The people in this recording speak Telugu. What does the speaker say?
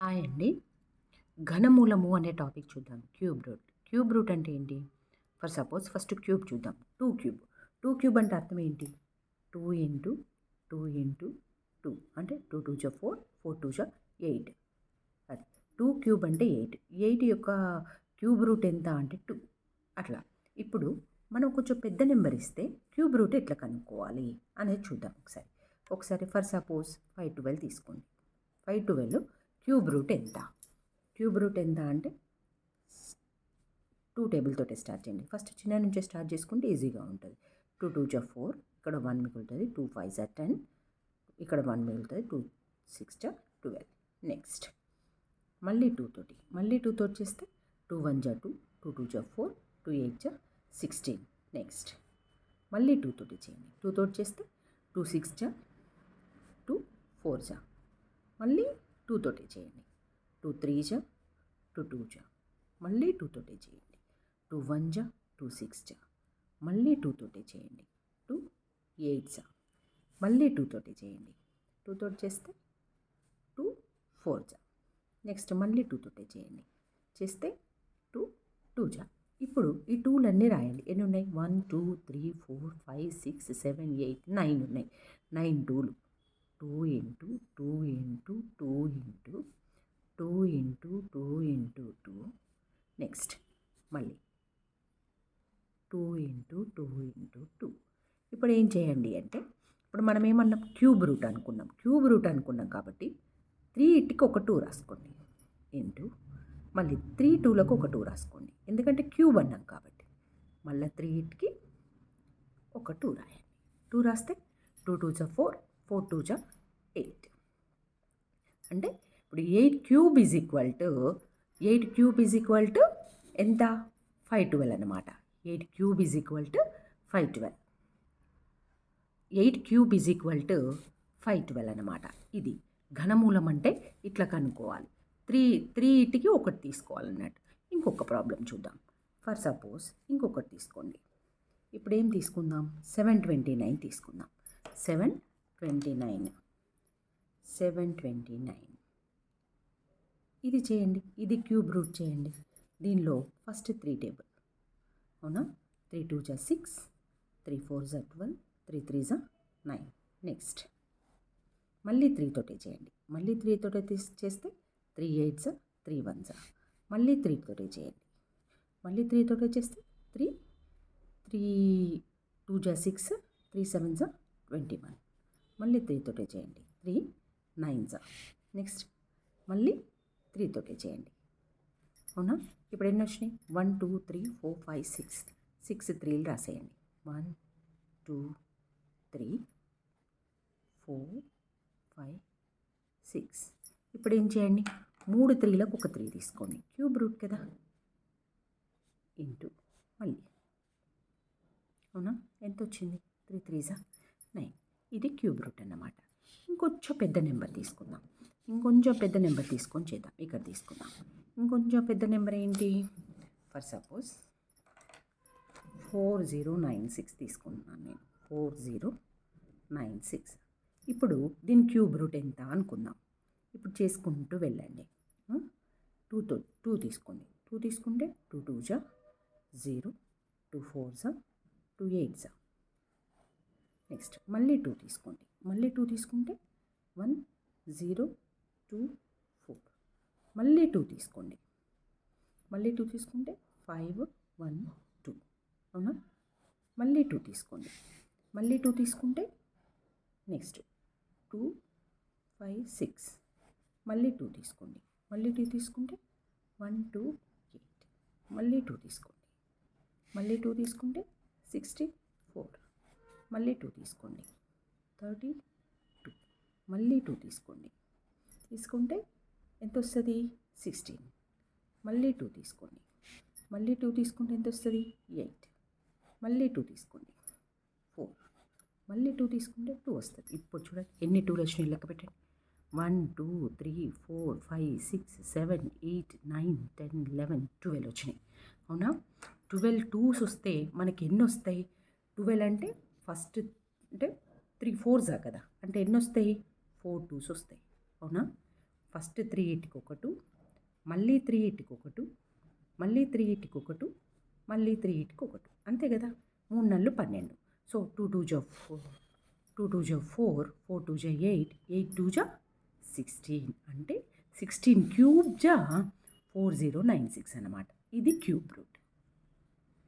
హాయ్ అండి. ఘనమూలము అనే టాపిక్ చూద్దాం. Cube root. క్యూబ్ రూట్ అంటే ఏంటి? ఫస్ట్ క్యూబ్ చూద్దాం. 2 క్యూబ్. 2 క్యూబ్ అంటే అర్థం ఏంటి? 2 ఇంటూ 2 ఇంటూ 2 అంటే 2 2 జా 4, 4 2 జా 8. అది 2 క్యూబ్ అంటే 8. 8 యొక్క క్యూబ్ రూట్ ఎంత అంటే 2. అట్లా. ఇప్పుడు మనం కొంచెం పెద్ద నెంబర్ ఇస్తే క్యూబ్ రూట్ ఎట్లా కనుక్కోవాలి అనేది చూద్దాం ఒకసారి. ఫర్ సపోజ్ 512 తీసుకోండి. 512 క్యూబ్ రూట్ ఎంత? క్యూబ్ రూట్ ఎంత అంటే 2 టేబుల్ తోటే స్టార్ట్ చేయండి. ఫస్ట్ చిన్న నుంచే స్టార్ట్ చేసుకుంటే ఈజీగా ఉంటుంది. 2 2 జా 4, ఇక్కడ 1 మిగులుతుంది. 2 5 జా 10, ఇక్కడ 1 మిగులుతుంది. 2 6 జా 12. నెక్స్ట్ మళ్ళీ 2 తోటి చేస్తే 2 1 జా 2, 2 2 జా 4, 2 8 జా 16. నెక్స్ట్ మళ్ళీ 2 తోటి చేయండి. 2 తోటి చేస్తే 2 6 జా 2 4 జా, మళ్ళీ 2 తోటి చేయండి. 2 3 జా 2 2 జా, మళ్ళీ 2 తోటి చేయండి. 2 1 జా 2 6 జా, మళ్ళీ 2 తోటి చేయండి. 2 8 జా, మళ్ళీ 2 తోటి చేయండి. 2 తోటి చేస్తే 2 4 జా. నెక్స్ట్ మళ్ళీ 2 తోటి చేయండి. చేస్తే 2 2 జా. ఇప్పుడు ఈ 2లన్నీ రాయండి. ఎన్ని ఉన్నాయి? 1 2 3 4 5 6 7 8 9 ఉన్నాయి. 9 2లు. 2 into 2 into 2 into 2 into 2 into 2. Next మళ్ళీ 2 ఇంటూ 2 ఇంటూ 2. ఇప్పుడు ఏం చేయండి అంటే, ఇప్పుడు మనం ఏమన్నాం? క్యూబ్ రూట్ అనుకున్నాం. క్యూబ్ రూట్ అనుకున్నాం కాబట్టి 3 ఇట్కి ఒక 2 రాసుకోండి. ఇంటూ మళ్ళీ 3 2లకు ఒక 2 రాసుకోండి. ఎందుకంటే క్యూబ్ అన్నాం కాబట్టి. మళ్ళీ 3 ఇట్కి ఒక 2 రాయండి. 2 రాస్తే 2 2 జా 4, 4 2 జా 8. అంటే ఇప్పుడు 8 క్యూబ్ ఈజ్ ఈక్వల్ టు ఎంత? 512 అనమాట. 8 cube is equal to 512. 8 cube is equal to 512 అనమాట. ఇది ఘనమూలం అంటే ఇట్లా కనుక్కోవాలి. 3 ఇటుకి ఒకటి తీసుకోవాలన్నట్టు. ఇంకొక ప్రాబ్లం చూద్దాం. ఫర్ సపోజ్ ఇంకొకటి తీసుకోండి. ఇప్పుడు ఏం తీసుకుందాం? 729 తీసుకుందాం. 729 ఇది చేయండి. ఇది క్యూబ్ రూట్ చేయండి. దీనిలో ఫస్ట్ 3 టేబుల్. అవునా? 3 2 జా 6, 3 4 జా 12, 3 3 జా 9. నెక్స్ట్ మళ్ళీ 3 తోటే చేయండి. మళ్ళీ 3 తోటే చేస్తే 3 8 జా 3 1 జా, మళ్ళీ 3 తోటే చేయండి. మళ్ళీ 3 తోటే చేస్తే 3 2 జా 6, 3 7 జా 21. మళ్ళీ 3 తోటే చేయండి. 3 9 జా. నెక్స్ట్ మళ్ళీ 3 తోటే చేయండి. అవునా? ఇప్పుడు ఎన్ని వచ్చినాయి? 1 2 3 4 5 6. 6 3లు రాసేయండి. 1 2 3 4 5 6. ఇప్పుడు ఏం చేయండి? 3 3లకు ఒక 3 తీసుకోండి. క్యూబ్ రూట్ కదా. ఇంటూ మళ్ళీ. అవునా? ఎంత వచ్చింది? 3 3 జా 9. ఇది క్యూబ్ రూట్ అన్నమాట. ఇంకొంచెం పెద్ద నెంబర్ తీసుకుందాం. తీసుకొని చేద్దాం. ఇక్కడ తీసుకుందాం. ఇంకొంచెం పెద్ద నెంబర్ ఏంటి? ఫర్ సపోజ్ 4096 తీసుకుంటున్నాను నేను. 4096. ఇప్పుడు దీని క్యూబ్ రూట్ ఎంత అనుకుందాం. ఇప్పుడు చేసుకుంటూ వెళ్ళండి. 2 తీసుకోండి. 2 తీసుకుంటే 2 2 జా 0, 2 4 జా 2 8 జా. నెక్స్ట్ మళ్ళీ 2 తీసుకోండి. మళ్ళీ 2 తీసుకుంటే 1 0 2 4. మళ్ళీ 2 తీసుకోండి. మళ్ళీ 2 తీసుకుంటే 5 1 2. అవునా? మళ్ళీ 2 తీసుకోండి. మళ్ళీ 2 తీసుకుంటే నెక్స్ట్ 2 5 6. మళ్ళీ 2 తీసుకోండి. మళ్ళీ 2 తీసుకుంటే 1 2 8. మళ్ళీ 2 తీసుకోండి. మళ్ళీ 2 తీసుకుంటే 64. మళ్ళీ 2 తీసుకోండి. 32. మళ్ళీ 2 తీసుకోండి. తీసుకుంటే ఎంత వస్తుంది? 16. మళ్ళీ 2 తీసుకోండి. మళ్ళీ 2 తీసుకుంటే ఎంత వస్తుంది? 8. మళ్ళీ 2 తీసుకోండి. 4. మళ్ళీ 2 తీసుకుంటే 2 వస్తుంది. ఇప్పుడు చూడండి ఎన్ని 2లు వచ్చినాయి లెక్క పెట్టండి. 1 2 3 4 5 6 7 8 9 10 11 12 వచ్చినాయి. అవునా? 12 2s వస్తే మనకి ఎన్ని వస్తాయి? 12 అంటే ఫస్ట్ అంటే 3 4 జా కదా, అంటే ఎన్ని వస్తాయి? 4 2s వస్తాయి. అవునా? ఫస్ట్ 3 ఇటుకి ఒకటి, మళ్ళీ 3 ఇటుకి ఒకటి, మళ్ళీ 3 ఇటుకి ఒకటి, మళ్ళీ 3 ఇటుకి ఒకటి, అంతే కదా. 3 నళ్ళు 12. సో 2 2 జా 4, 2 2 జా 4, 4 2 జా 8, 8 2 జా 16, అంటే 16 క్యూబ్ జా 4096 అన్నమాట. ఇది క్యూబ్ రూట్.